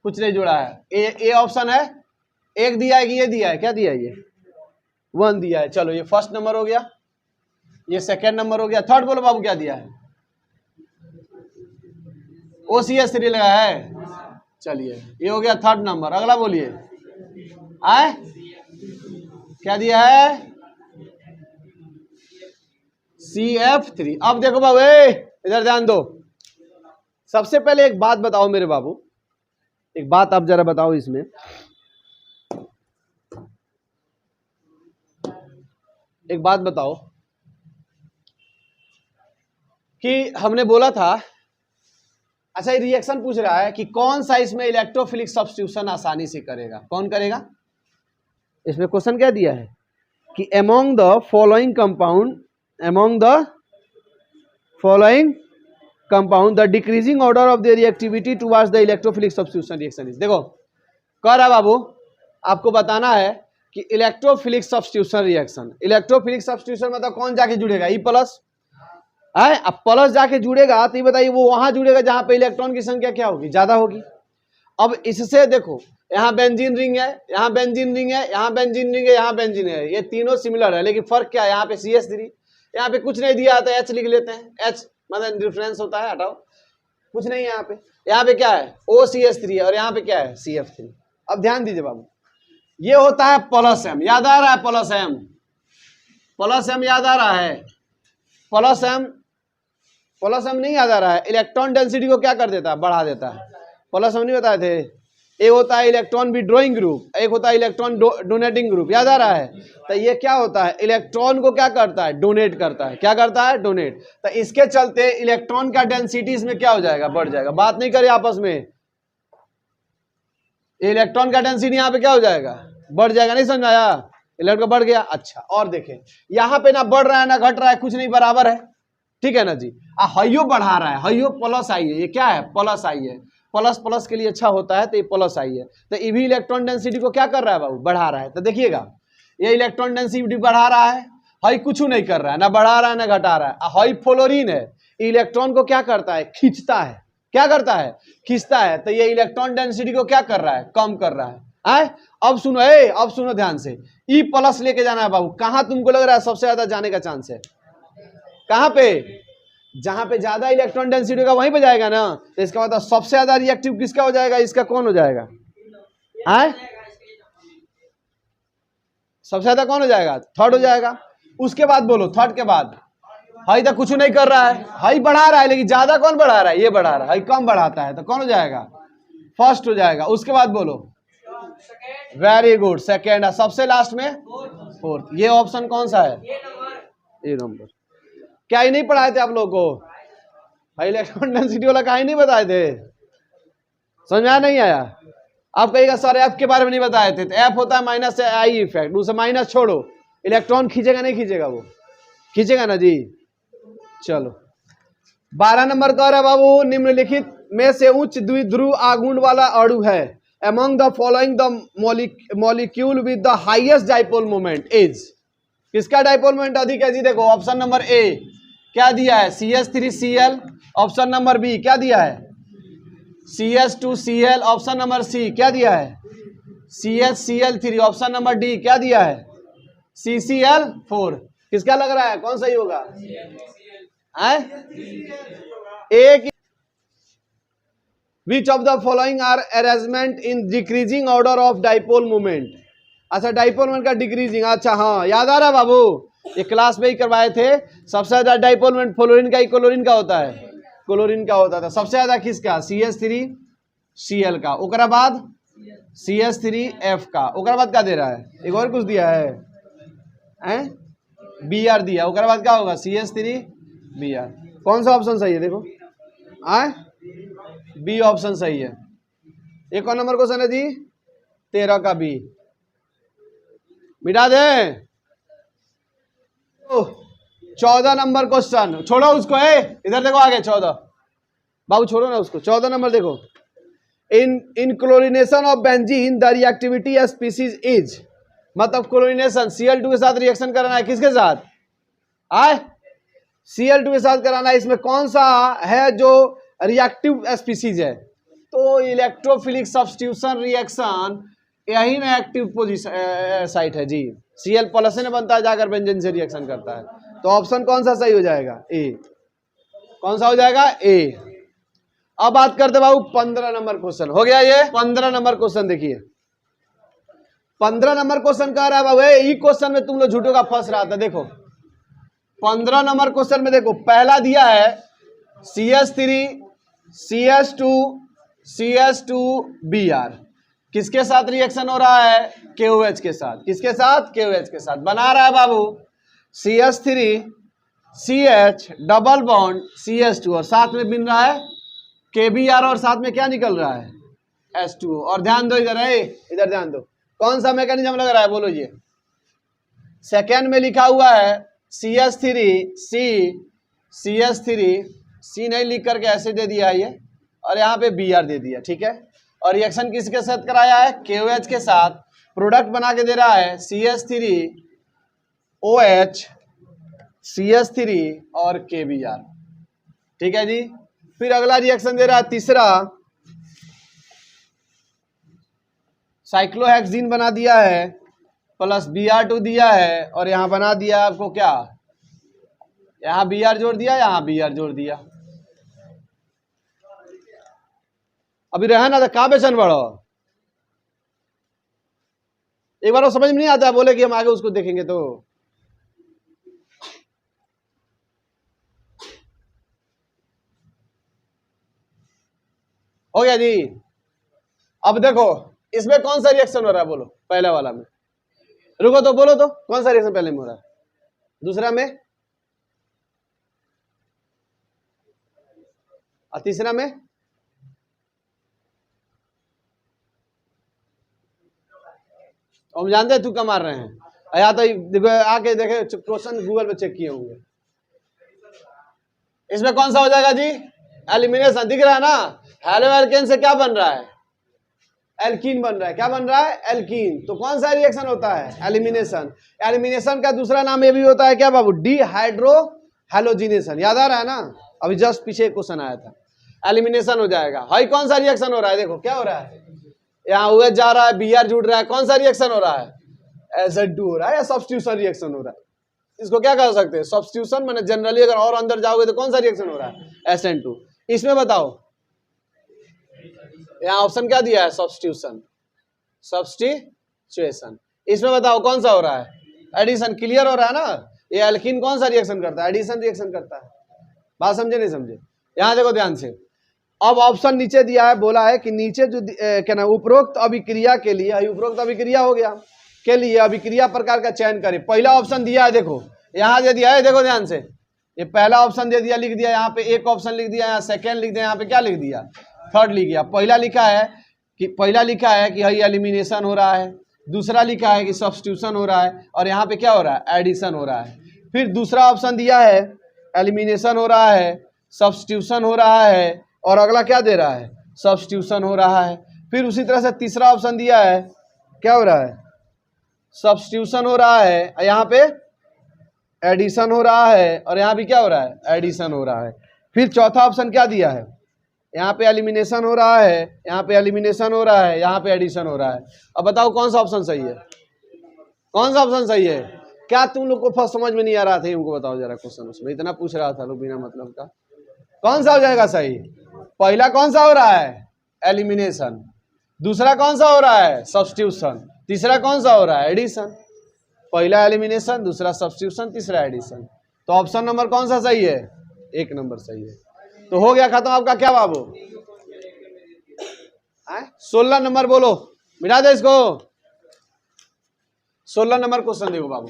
कुछ नहीं जोड़ा है। ए ऑप्शन है, एक दिया है कि ये दिया है, क्या दिया है, ये 1 दिया है। चलो ये फर्स्ट नंबर हो गया, ये सेकेंड नंबर हो गया। थर्ड बोलो बाबू क्या दिया है, OCH3 लगा है, चलिए ये हो गया थर्ड नंबर। अगला बोलिए, आए क्या दिया है, CF3। अब देखो बाबू, इधर ध्यान दो। सबसे पहले एक बात बताओ मेरे बाबू, एक बात आप जरा बताओ इसमें, एक बात बताओ कि हमने बोला था, अच्छा ये रिएक्शन पूछ रहा है कि कौन सा इसमें इलेक्ट्रोफिलिक सब्स्टिट्यूशन आसानी से करेगा, कौन करेगा। इसमें क्वेश्चन क्या दिया है कि among the following compound, among the following compound the decreasing order of the reactivity towards the electrophilic substitution reaction is. देखो कह रहा बाबू, आपको बताना है कि electrophilic substitution reaction, electrophilic substitution मतलब कौन जाके जुड़ेगा, E प्लस है। अब प्लस जाके जुड़ेगा तो ये बताइए वो वहां जुड़ेगा जहां पे इलेक्ट्रॉन की संख्या क्या होगी, ज्यादा होगी। अब इससे देखो, यहाँ बेंजीन रिंग है, यहाँ बेंजीन रिंग है, यहाँ बेंजीन रिंग है, यहाँ बेंजीन है, ये तीनों सिमिलर है, लेकिन फर्क क्या है, यहाँ पे CH3, यहाँ पे कुछ नहीं दिया था, H लिख लेते हैं, H मतलब डिफरेंस होता है, हटाओ, कुछ नहीं है यहाँ पे क्या है, OCH3 है, और यहाँ पे क्या है, CF3। अब ध्यान दीजिए बाबू, ये होता है प्लस M, याद आ रहा है, प्लस M, प्लस M याद आ रहा है, प्लस M नहीं याद आ रहा है। इलेक्ट्रॉन डेंसिटी को क्या कर देता है, बढ़ा देता है। प्लस M नहीं बताए थे, एक होता है इलेक्ट्रॉन विड्रॉइंग ग्रुप, एक होता है इलेक्ट्रॉन डोनेटिंग ग्रुप, याद आ रहा है। तो ये क्या होता है, इलेक्ट्रॉन को क्या करता है, डोनेट करता है, क्या करता है, डोनेट। तो इसके चलते इलेक्ट्रॉन का डेंसिटी इसमें क्या हो जाएगा, बढ़ जाएगा। बात नहीं करें आपस में, इलेक्ट्रॉन का डेंसिटी यहाँ पे क्या हो जाएगा, बढ़ जाएगा, नहीं समझ आया, इलेक्ट्रॉन बढ़ गया। अच्छा और देखें, यहाँ पे ना बढ़ रहा है ना घट रहा है, कुछ नहीं, बराबर है, ठीक है ना जी। हाइयो बढ़ा रहा है, हाइयो प्लस आई है, ये क्या है, प्लस आई है, प्लस प्लस के लिए अच्छा होता है, तो ये प्लस आई है। तो ये भी इलेक्ट्रॉन डेंसिटी को क्या कर रहा है बाबू, बढ़ा रहा है। तो देखिएगा ये इलेक्ट्रॉन डेंसिटी बढ़ा रहा है, हाई कुछ नहीं कर रहा है, ना बढ़ा रहा है ना घटा रहा है। हाई फ्लोरीन है, इलेक्ट्रॉन को क्या करता है, खींचता है, क्या करता है, खींचता है। तो ये इलेक्ट्रॉन डेंसिटी को क्या कर रहा है, कम कर रहा है। अब सुनो, अब सुनो ध्यान से, E प्लस लेके जाना है बाबू। कहां तुमको लग रहा है सबसे ज्यादा जाने का चांस है, कहां पे, जहां पे ज्यादा इलेक्ट्रॉन डेंसिटी होगा वहीं पे जाएगा ना। तो इसका मतलब सबसे ज्यादा रिएक्टिव किसका हो जाएगा, इसका कौन हो जाएगा, सबसे ज्यादा कौन हो जाएगा, थर्ड हो जाएगा। उसके बाद बोलो, थर्ड के बाद हाई तो कुछ नहीं कर रहा है, हाई बढ़ा रहा है, लेकिन ज्यादा कौन बढ़ा रहा है, ये बढ़ा रहा है, हाई कम बढ़ाता है, तो कौन हो जाएगा, फर्स्ट हो जाएगा। उसके बाद बोलो, वेरी गुड, सेकेंड। सबसे लास्ट में फोर्थ। ये ऑप्शन कौन सा है, ए नंबर। क्या ही नहीं पढ़ाए थे आप लोगों को, हाई इलेक्ट्रॉन डेंसिटी वाला कहीं नहीं बताए थे, समझ में नहीं आया। आप कहिएगा सर एफ के बारे में नहीं बताए थे, तो एफ होता है माइनस आई इफेक्ट, उसे माइनस छोड़ो, इलेक्ट्रॉन खींचेगा नहीं खींचेगा, वो खींचेगा ना जी। चलो 12 नंबर कह रहा है बाबू, निम्नलिखित में से उच्च द्विध्रुव आघूर्ण वाला अणु है। Among the following the molecule with the highest dipole moment is, किसका डाइपोल मोमेंट अधिक है जी। देखो ऑप्शन नंबर ए क्या दिया है, CH3Cl। ऑप्शन नंबर बी क्या दिया है, CH2Cl। ऑप्शन नंबर सी क्या दिया है, CHCl3। ऑप्शन नंबर डी क्या दिया है, CCl4। किसका लग रहा है, कौन सही होगा, एक। Which of the following are arrangement in decreasing order of dipole moment? अच्छा डाइपोल मोमेंट का डिक्रीजिंग, अच्छा हाँ याद आ रहा है बाबू, ये क्लास में ही करवाए थे। सबसे ज्यादा डाइपोल मोमेंट फ्लोरीन का ही क्लोरीन का होता है, क्लोरीन का होता था। सबसे ज्यादा किसका, CH3Cl का, ओकरा बाद CH3F का, ओकरा बाद क्या दे रहा है, एक और कुछ दिया है, Br दिया, ओकरा बाद क्या होगा, CH3Br। कौन सा ऑप्शन सही है, देखो आए बी ऑप्शन सही है। एक और नंबर क्वेश्चन है जी 13 का बी, मिटा दे। 14 नंबर क्वेश्चन, छोड़ो उसको, इधर देखो आगे 14, बाबू छोड़ो ना उसको। 14 नंबर देखो, in chlorination of benzene the reactivity species is, मतलब क्लोरीनेशन Cl2 के साथ रिएक्शन कराना है, किसके साथ आए Cl2 के साथ कराना है, इसमें कौन सा है जो रिएक्टिव स्पीसीज है, तो इलेक्ट्रोफिलिक सब्स्टिट्यूशन रिएक्शन यही ना एक्टिव पोजीशन साइट है जी। Cl प्लस से बनता है जाकर बेंजीन से रिएक्शन करता है, तो ऑप्शन कौन सा सही हो जाएगा ए, कौन सा हो जाएगा ए। अब बात करते बाबू 15 नंबर क्वेश्चन, हो गया ये 15 नंबर क्वेश्चन। देखिए 15 नंबर क्वेश्चन कह रहा है बाबू, ये क्वेश्चन में तुम लोग झूठों का फंस रहा था। देखो 15 नंबर क्वेश्चन में देखो, पहला दिया है CH3 CH2 CH2Br, किसके साथ रिएक्शन हो रहा है, KOH के साथ, किसके साथ, KOH के साथ। बना रहा है बाबू CH3 CH double bond CH2 और साथ में बन रहा है KBr और साथ में क्या निकल रहा है H2O। और ध्यान दो इधर, है इधर ध्यान दो, कौन सा मैकेनिज्म लग रहा है बोलो ये। सेकेंड में लिखा हुआ है CH3 C नहीं लिख करके ऐसे दे दिया ये, और यहाँ पे Br दे दिया, ठीक है। और रिएक्शन किसके साथ कराया है, KOH के साथ। प्रोडक्ट बना के दे रहा है CH3OH CH3 और KBr, ठीक है जी। फिर अगला रिएक्शन दे रहा है तीसरा, साइक्लोहेक्सीन बना दिया है प्लस Br2 दिया है, और यहां बना दिया आपको क्या, यहां Br जोड़ दिया, यहां Br जोड़ दिया। अभी रहे ना तो कहां बेचन बढ़ो, एक बार वो समझ में नहीं आता, बोले कि हम आगे उसको देखेंगे तो। हो गया जी। अब देखो इसमें कौन सा रिएक्शन हो रहा है बोलो, पहले वाला में, रुको तो बोलो तो कौन सा रिएक्शन पहले में हो रहा है, दूसरा में और तीसरा में। हम जानते हैं तू क्या मार रहे हैं, या तो देखो आके देखे क्वेश्चन गूगल पे चेक किए होंगे। इसमें कौन सा हो जाएगा जी, एलिमिनेशन, दिख रहा है ना। हेलो एल्केन से क्या बन रहा है, एल्कीन बन रहा है, क्या बन रहा है, एल्कीन। तो कौन सा रिएक्शन होता है, एलिमिनेशन। एलिमिनेशन का दूसरा नाम ये भी होता है क्या बाबू, डिहाइड्रो हैलोजिनेशन, याद आ रहा है ना, अभी जस्ट पीछे क्वेश्चन आया था। एलिमिनेशन हो जाएगा। हाई कौन सा रिएक्शन हो रहा है, देखो क्या हो रहा है, यहाँ OH जा रहा है, Br जुड़ रहा है, कौन सा रिएक्शन हो रहा है, Sn2 हो रहा है, या सब्स्टिट्यूशन रिएक्शन हो रहा है। इसको क्या कह सकते हैं, सब्स्टिट्यूशन। मैंने जनरली अगर और अंदर जाओगे तो कौन सा रिएक्शन हो रहा है, Sn2। इसमें बताओ, यहाँ ऑप्शन क्या दिया है, सब्स्टिट्यूशन, सब्स्टिट्यूशन। इसमें बताओ कौन सा हो रहा है, एडिशन। क्लियर हो रहा है ना। ये एल्कीन कौन सा रिएक्शन करता है, एडिशन रिएक्शन करता है। बात समझे नहीं समझे, यहाँ देखो ध्यान से। अब ऑप्शन नीचे दिया है, बोला है कि नीचे जो क्या ना, उपरोक्त अभिक्रिया के लिए, उपरोक्त अभिक्रिया हो गया के लिए अभिक्रिया प्रकार का चयन करें। पहला ऑप्शन दिया है, देखो यहाँ दे दिया है, देखो ध्यान से, ये पहला ऑप्शन दे दिया, लिख दिया यहाँ पे, एक ऑप्शन लिख दिया, यहाँ सेकेंड लिख दिया, यहाँ पे क्या लिख दिया, थर्ड लिख दिया। पहला लिखा है कि भाई एलिमिनेशन हो रहा है, दूसरा लिखा है कि सब्स्टिट्यूशन हो रहा है, और यहाँ पे क्या हो रहा है, एडिशन हो रहा है। फिर दूसरा ऑप्शन दिया है एलिमिनेशन हो रहा है, सब्स्टिट्यूशन हो रहा है, और अगला क्या दे रहा है, सब्स्टिट्यूशन हो रहा है। फिर उसी तरह से तीसरा ऑप्शन दिया है, क्या हो रहा है, सब्स्टिट्यूशन हो रहा है, यहाँ पे एडिशन हो रहा है, और यहाँ भी क्या हो रहा है, एडिशन हो रहा है। फिर चौथा ऑप्शन क्या दिया है, यहाँ पे एलिमिनेशन हो रहा है, यहाँ पे एलिमिनेशन हो रहा है, यहाँ पे एडिशन हो रहा है। अब बताओ कौन सा ऑप्शन सही है, कौन सा ऑप्शन सही है। क्या तुम लोग को फर्स्ट समझ में नहीं आ रहा था, उनको बताओ जरा क्वेश्चन, उसमें इतना पूछ रहा था लोग बिना मतलब का। कौन सा हो जाएगा सही, पहला कौन सा हो रहा है, एलिमिनेशन, दूसरा कौन सा हो रहा है, सब्स्टिट्यूशन, तीसरा कौन सा हो रहा है, एडिशन। पहला एलिमिनेशन, दूसरा सब्स्टिट्यूशन, तीसरा एडिशन। तो ऑप्शन नंबर कौन सा सही है, 1 नंबर सही है। तो हो गया खत्म आपका, क्या बाबू 16 नंबर बोलो, मिटा दे इसको। 16 नंबर क्वेश्चन देखो बाबू,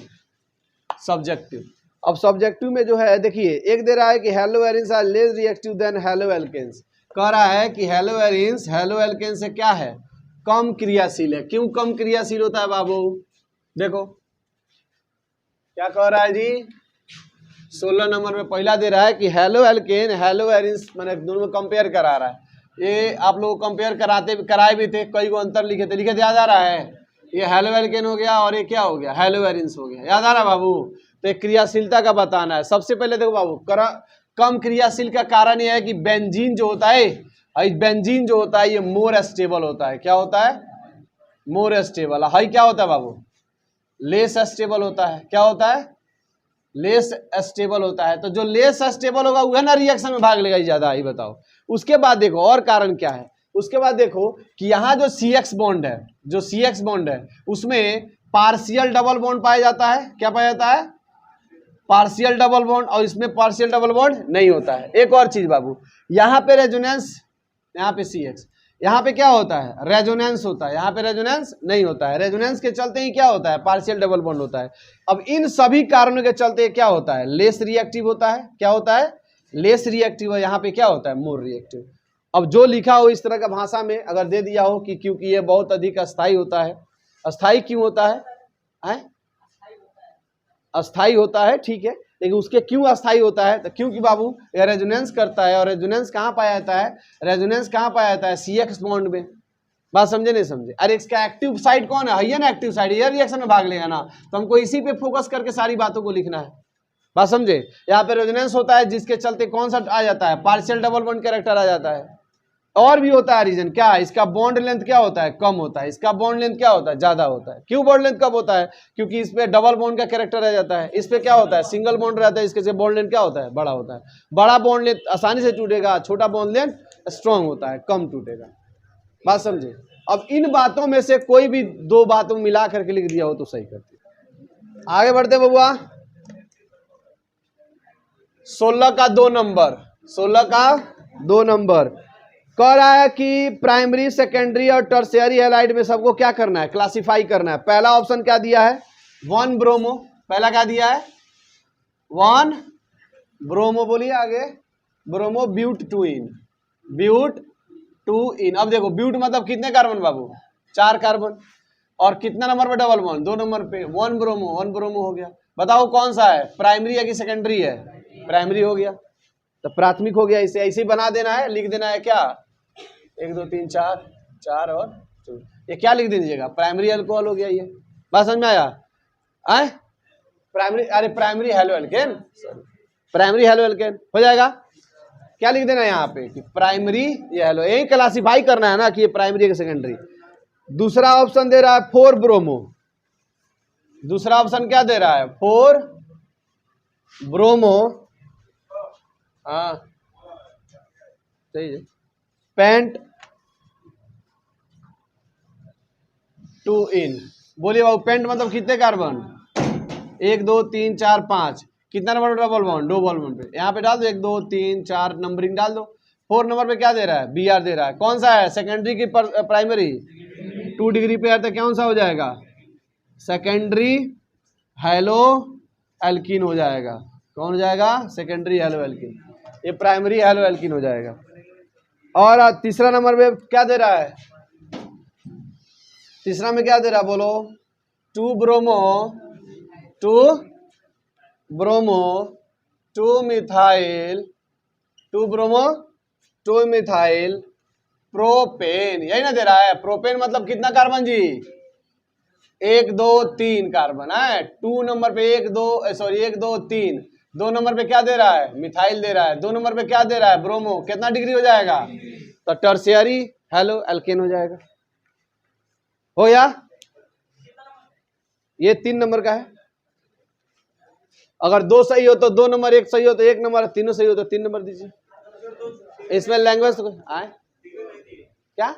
सब्जेक्टिव। अब सब्जेक्टिव में जो है देखिए, एक दे रहा है कि haloarenes are less reactive than haloalkanes, कह रहा है कि हेलोएरिन्स हेलोएल्केन से क्या है, कम क्रियाशील है। क्यों कम क्रियाशील होता है बाबू, देखो क्या कह रहा है जी, 16 नंबर में पहला दे रहा है कि हेलोएल्केन हेलोएरिन्स मैंने दोनों में कंपेयर करा रहा है। ये आप लोग कंपेयर कराए भी थे, कई को अंतर लिखे थे, लिखे थे, याद आ रहा है, ये हेलोएल्केन हो गया और ये क्या हो गया, हेलोएरिन्स हो गया, याद आ रहा है बाबू। तो एक क्रियाशीलता का बताना है। सबसे पहले देखो बाबू, कम क्रियाशील का कारण यह है कि बेंजीन जो होता है, बेंजीन जो होता है ये मोर स्टेबल होता है। क्या होता है, मोर स्टेबल। हाई क्या होता है बाबू, लेस स्टेबल होता है। क्या होता है, लेस स्टेबल होता है। तो जो लेस स्टेबल होगा वह ना रिएक्शन में भाग लेगा ज्यादा, ही बताओ। उसके बाद देखो और कारण क्या है, उसके बाद देखो कि यहाँ जो CX बॉन्ड है, जो CX बॉन्ड है उसमें पार्शियल डबल बॉन्ड पाया जाता है। क्या पाया जाता है, पार्शियल डबल बॉन्ड, और इसमें पार्शियल डबल बॉन्ड नहीं होता है। एक और चीज बाबू, यहाँ पे रेजोनेंस, यहाँ पे CX, यहाँ पे क्या होता है, रेजोनेंस होता है, यहाँ पे रेजोनेंस नहीं होता है। रेजोनेंस के चलते ही क्या होता है, पार्शियल डबल बॉन्ड होता है। अब इन सभी कारणों के चलते क्या होता है, लेस रिएक्टिव होता है। क्या होता है, लेस रिएक्टिव है। यहाँ पे क्या होता है, मोर रिएक्टिव। अब जो लिखा हो इस तरह का भाषा में अगर दे दिया हो कि क्योंकि ये बहुत अधिक अस्थायी होता है, अस्थायी क्यों होता है, अस्थायी होता है, ठीक है, लेकिन उसके क्यों अस्थायी होता है, तो क्योंकि बाबू ये रेजोनेंस करता है, और रेजोनेंस कहाँ पाया जाता है, रेजोनेंस कहाँ पाया जाता है, CX बॉन्ड में। बात समझे नहीं समझे। अरे इसका एक्टिव साइड कौन है ना, एक्टिव साइड, ये रिएक्शन में भाग लेगा ना, तो हमको इसी पे फोकस करके सारी बातों को लिखना है। बात समझे, यहाँ पे रेजोनेंस होता है जिसके चलते कौन सा आ जाता है, पार्शियल डबल बॉन्ड कैरेक्टर आ जाता है। और भी होता है रीजन, क्या है, इसका बॉन्ड लेंथ क्या होता है, कम होता है, इसका बॉन्ड लेंथ क्या होता है, ज्यादा होता है। क्यों बॉन्ड लेंथ कम होता है, क्योंकि इस पे डबल बॉन्ड का कैरेक्टर रह जाता है, इस पे क्या होता है, सिंगल बॉन्ड रहता है, इसके बॉन्ड लेंथ क्या होता है, बड़ा होता है। बड़ा बॉन्ड लेंथ आसानी से टूटेगा, छोटा बॉन्ड लेंथ स्ट्रॉन्ग होता है, कम टूटेगा। बात समझे। अब इन बातों में से कोई भी दो बातों मिला करके लिख दिया हो तो सही करते। आगे बढ़ते बबुआ, 16 का 2 नंबर, 16 का 2 नंबर कह रहा है कि प्राइमरी सेकेंडरी और टर्शियरी हैलाइड में सबको क्या करना है, क्लासिफाई करना है। पहला ऑप्शन क्या दिया है, 1 ब्रोमो, पहला क्या दिया है, 1 ब्रोमो, बोलिए आगे, ब्रोमो ब्यूट 2 इन, ब्यूट 2 इन। अब देखो ब्यूट मतलब कितने कार्बन बाबू, 4 कार्बन, और कितना नंबर पे डबल बॉन्ड, 2 नंबर पे, 1 ब्रोमो, 1 ब्रोमो हो गया। बताओ कौन सा है, प्राइमरी है कि सेकेंडरी है, प्राइमरी हो गया, तो प्राथमिक हो गया। इसे ऐसे ही बना देना है, लिख देना है क्या, 1 2 3 4, 4 और 2, ये क्या लिख दीजिएगा, प्राइमरी अल्कोहल हो गया। ये बात समझ में आया, आए प्राइमरी, अरे primary halo alkane, primary halo alkane हो जाएगा। क्या लिख देना है यहाँ पे कि प्राइमरी ये हेलो, यही क्लासिफाई करना है ना कि ये प्राइमरी है सेकेंडरी। दूसरा ऑप्शन दे रहा है 4 ब्रोमो, दूसरा ऑप्शन क्या दे रहा है, 4 ब्रोमो, हाँ सही है, पेंट 2 इन। बोलिए बाबू पेंट मतलब कितने कार्बन, 1 2 3 4 5, कितना नंबर डबल बॉन्ड, 2 बॉन्ड पे, यहाँ पे डाल दो 1 2 3 4 नंबरिंग डाल दो। 4 नंबर पे क्या दे रहा है, BR दे रहा है। कौन सा है, सेकेंडरी की प्राइमरी, 2 डिग्री पे है तो कौन सा हो जाएगा, सेकेंडरी हेलो एल्कीन हो जाएगा। कौन हो जाएगा, सेकेंडरी हेलो एल्कीन, ये प्राइमरी हेलो एल्कीन हो जाएगा। और तीसरा नंबर पे क्या दे रहा है, तीसरा में क्या दे रहा है बोलो, 2 bromo, 2 bromo 2 methyl, 2 bromo 2 methyl propane, यही ना दे रहा है। प्रोपेन मतलब कितना कार्बन जी, 1 2 3 कार्बन है। 2 नंबर पे 1 2 सॉरी 1 2 3, 2 नंबर पे क्या दे रहा है, मिथाइल दे रहा है। 2 नंबर पे क्या दे रहा है, ब्रोमो, कितना डिग्री हो जाएगा, तो टर्शियरी हेलो एल्केन हो जाएगा। हो या, ये 3 नंबर का है। अगर 2 सही हो तो 2 नंबर, 1 सही हो तो 1 नंबर, तीनों सही हो तो 3 नंबर दीजिए। इसमें लैंग्वेज आए क्या,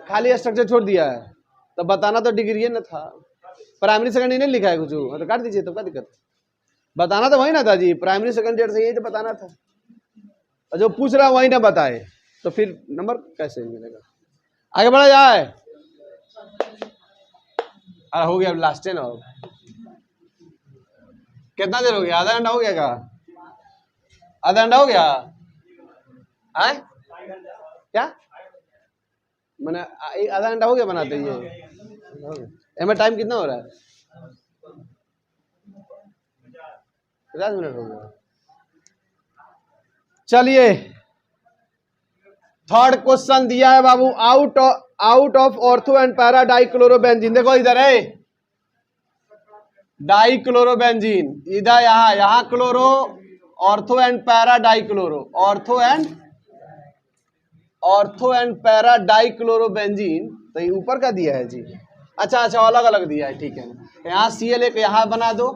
खाली स्ट्रक्चर छोड़ दिया है, तो बताना तो डिग्री न था, प्राइमरी सेकेंडरी नहीं लिखा है कुछ, तो काट दीजिए, तो क्या दिक्कत, बताना तो वही ना था जी, प्राइमरी सेकेंडरी से यही तो बताना था, और जो पूछ रहा है वही ना बताए तो फिर नंबर कैसे मिलेगा। आगे बढ़ा जाए, अरे हो गया, अब लास्ट है ना। कितना देर हो गया? आधा घंटा हो गया क्या? आधा घंटा हो गया है क्या? मैंने आधा घंटा हो गया बनाते ये। एम टाइम कितना हो रहा है? 50 मिनट हो गया। चलिए थर्ड क्वेश्चन दिया है बाबू, out of ortho and para dichlorobenzene. देखो इधर है डाइक्लोरोबेंजीन, इधर यहाँ chloro, ortho and para dichloro, ortho and para dichlorobenzene. तो ये ऊपर का दिया है जी। अच्छा अलग अलग दिया है, ठीक है ना। यहाँ Cl एक यहाँ बना दो,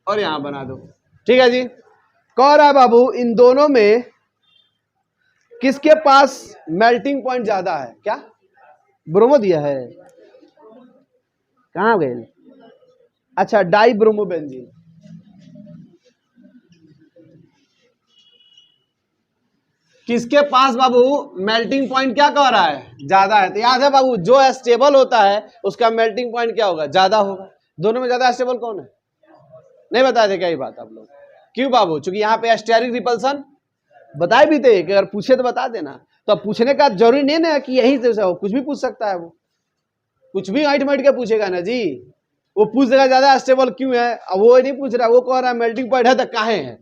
और यहां बना दो, ठीक है जी। कह रहा है बाबू इन दोनों में किसके पास मेल्टिंग पॉइंट ज्यादा है? क्या ब्रोमो दिया है? कहां गए? अच्छा डाई ब्रोमोबेंजीन। किसके पास बाबू मेल्टिंग पॉइंट क्या कह रहा है? ज्यादा है। तो याद है बाबू जो स्टेबल होता है उसका मेल्टिंग पॉइंट क्या होगा? ज्यादा होगा। दोनों में ज्यादा स्टेबल कौन है? नहीं बताए थे क्या ये बात आप लोग? क्यों बाबू? चूंकि यहाँ पे स्टेरिक रिपल्सन बताए भी थे कि अगर पूछे तो बता देना। तो अब पूछने का जरूरी नहीं ना कि यही से हो, कुछ भी पूछ सकता है वो, कुछ भी हाइट माइट के पूछेगा ना जी। वो पूछ देगा ज्यादा स्टेबल क्यों है, अब वो नहीं पूछ रहा, वो कह रहा है मेल्टिंग पॉइंट है तो काहे है?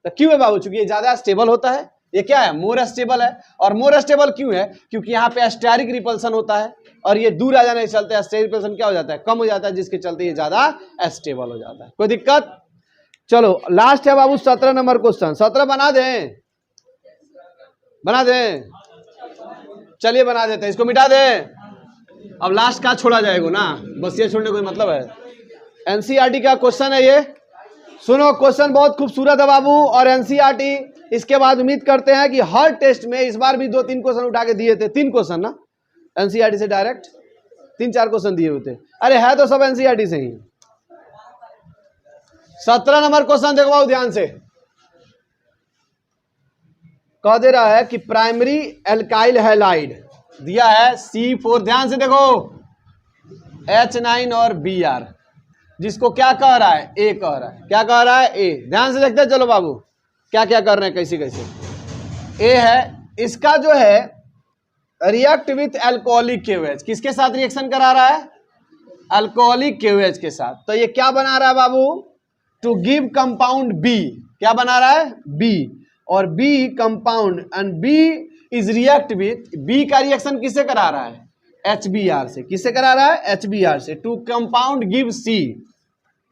तो क्यों है बाबू? चूंकि ये ज्यादा स्टेबल होता है, ये क्या है? मोर स्टेबल है। और मोर स्टेबल क्यों है? क्योंकि यहाँ पे स्टेरिक रिपल्सन होता है और ये दूर आ जाने के चलते स्टेरिक रिपल्सन क्या हो जाता है? कम हो जाता है, जिसके चलते ये ज्यादा स्टेबल हो जाता है। कोई दिक्कत? चलो लास्ट है बाबू 17 नंबर क्वेश्चन। 17 बना दें? बना दें? चलिए बना देते हैं, इसको मिटा दें। अब लास्ट का छोड़ा जाएगा ना, बस ये छोड़ने कोई मतलब है? एनसीईआरटी का क्वेश्चन है ये। सुनो क्वेश्चन बहुत खूबसूरत है बाबू, और एनसीईआरटी इसके बाद उम्मीद करते हैं कि हर टेस्ट में, इस बार भी 2-3 क्वेश्चन उठा के दिए थे, 3 क्वेश्चन ना एनसीईआरटी से डायरेक्ट 3-4 क्वेश्चन दिए हुए थे। अरे है तो सब एनसीईआरटी से ही। 17 नंबर क्वेश्चन देखो बाबू ध्यान से। कह दे रहा है कि प्राइमरी एल्काइल हैलाइड दिया है C4, ध्यान से देखो, H9 और Br, जिसको क्या कह रहा है? A कह रहा है। क्या कह रहा है? A। ध्यान से देखते हैं, चलो बाबू क्या क्या कर रहे हैं, कैसे कैसे। A है, इसका जो है रिएक्ट विथ अल्कोहलिक KOH, किसके साथ रिएक्शन करा रहा है? अल्कोहलिक KOH के साथ। तो ये क्या बना रहा है बाबू? To give compound B। क्या बना रहा है? B। और B compound, and B is react with, B का रिएक्शन किससे करा रहा है? HBr से। किससे करा रहा है? HBr से। टू कंपाउंड गिव C,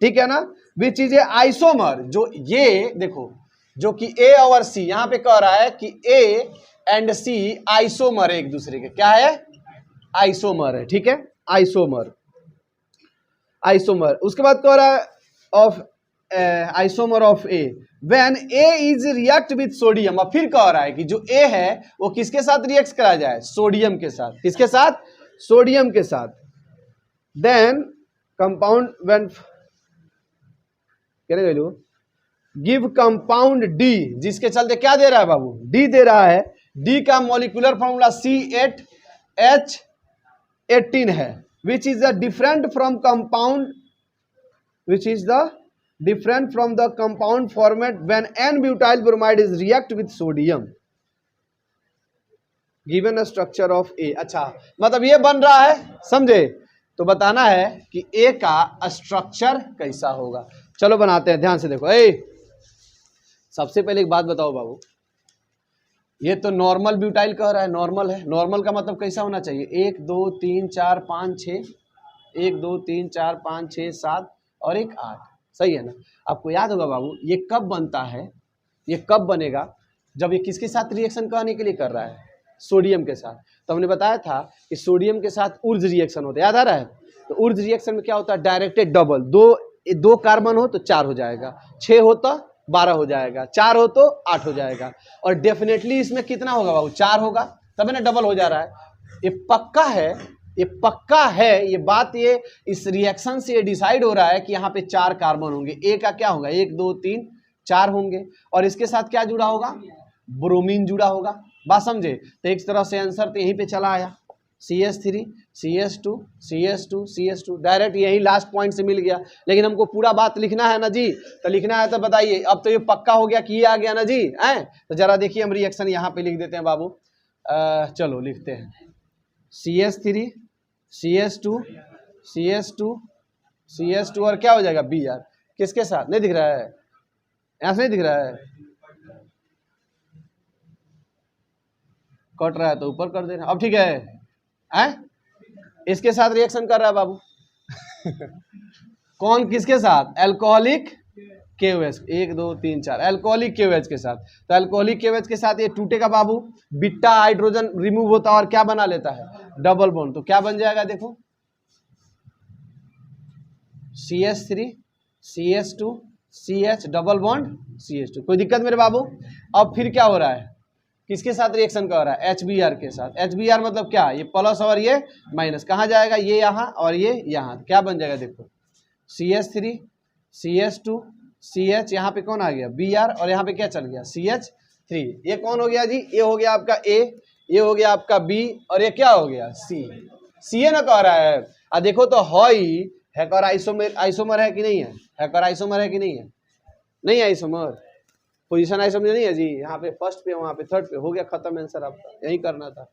ठीक है ना, विच इज ए आइसोमर। जो ये देखो, जो कि A और C यहां पे कह रहा है कि A एंड C आइसोमर है एक दूसरे के। क्या है? आइसोमर है, ठीक है, आइसोमर, आइसोमर। उसके बाद कह रहा है of isomer of A when A is react with sodium. अब फिर कह रहा है कि जो A है वो किसके साथ रिएक्ट करा जाए? सोडियम के साथ। किसके साथ? सोडियम के साथ। Then compound when give compound D, जिसके चलते क्या दे रहा है बाबू? D दे रहा है। D का मॉलिक्यूलर फॉर्मूला C8H18 है, which is the different from compound, which is the different from the compound format when N-butyl bromide is react with sodium given a structure of A। अच्छा मतलब ये बन रहा है, समझे? तो बताना है कि A का स्ट्रक्चर कैसा होगा। चलो बनाते हैं, ध्यान से देखो। सबसे पहले एक बात बताओ बाबू, ये तो नॉर्मल ब्यूटाइल कह रहा है, नॉर्मल है। नॉर्मल का मतलब कैसा होना चाहिए? 1 2 3 4 5 6, 1 2 3 4 5 6 7 और 1 8, सही है ना? आपको याद होगा बाबू ये कब बनता है? ये कब बनेगा? जब ये किसके साथ रिएक्शन करने के लिए कर रहा है? सोडियम के साथ। तो हमने बताया था कि सोडियम के साथ ऊर्ज रिएक्शन होता है, याद आ रहा है? तो ऊर्ज रिएक्शन में क्या होता है? डायरेक्टेड डबल, दो कार्बन हो तो 4 हो जाएगा, 6 हो तो 12 हो जाएगा, 4 हो तो 8 हो जाएगा। और डेफिनेटली इसमें कितना होगा बाबू? 4 होगा, तभी ना डबल हो जा रहा है। ये पक्का है, ये पक्का है, ये बात, ये इस रिएक्शन से ये डिसाइड हो रहा है कि यहाँ पे 4 कार्बन होंगे। ए का क्या होगा? 1 2 3 4 होंगे, और इसके साथ क्या जुड़ा होगा? ब्रोमीन जुड़ा होगा। बात समझे? तो एक तरह से आंसर तो यहीं पे चला आया। CH3 CH2 CH2 CH2, direct यही लास्ट पॉइंट से मिल गया। लेकिन हमको पूरा बात लिखना है ना जी, तो लिखना है तो बताइए। अब तो ये पक्का हो गया कि ये आ गया ना जी, हैं? तो जरा देखिए हम रिएक्शन यहाँ पे लिख देते हैं बाबू। चलो लिखते हैं CH3 CH2 CH2 CH2 और क्या हो जाएगा Br, किसके साथ? नहीं दिख रहा है, यहाँ से नहीं दिख रहा है, कट रहा है तो ऊपर कर देना। अब ठीक है, इसके साथ रिएक्शन कर रहा है बाबू। कौन किसके साथ? अल्कोहलिक KOH, 1 2 3 4, अल्कोहलिक KOH के साथ। तो अल्कोहलिक KOH के साथ ये टूटेगा बाबू, बीटा हाइड्रोजन रिमूव होता है और क्या बना लेता है? Double bond. तो क्या बन जाएगा देखो, CH3 CH2 CH double bond CH2। कोई दिक्कत मेरे बाबू? अब फिर क्या हो रहा है, किसके साथ रिएक्शन कर रहा है? HBr के साथ। HBr मतलब क्या? ये प्लस और ये माइनस, कहाँ जाएगा? ये यहाँ और ये यहाँ। क्या बन जाएगा देखो, CH3 CH2 CH, यहाँ पे कौन आ गया? Br, और यहाँ पे क्या चल गया? CH3। ये कौन हो गया जी? ये हो गया आपका A, ये हो गया आपका B, और ये क्या हो गया? C। Ca ना कह रहा है। देखो तो हॉई हैकर आइसोमर है कि नहीं है? हैकर आइसोमर है कि नहीं है? नहीं है आइसोमर, पोजीशन आइसोमर नहीं है जी। यहाँ पे फर्स्ट पे, वहाँ पे थर्ड पे, हो गया खत्म आंसर आपका, यही करना था।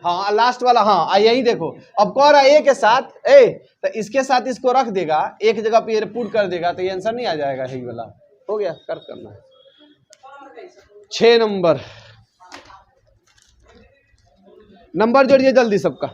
हाँ लास्ट वाला, हाँ यही देखो। अब कह रहा है A के साथ तो इसके साथ इसको रख देगा एक जगह पे, पुट कर देगा, तो ये आंसर नहीं आ जाएगा? यही वाला हो गया, कर करना है। 6 नंबर जोड़िए जल्दी सबका।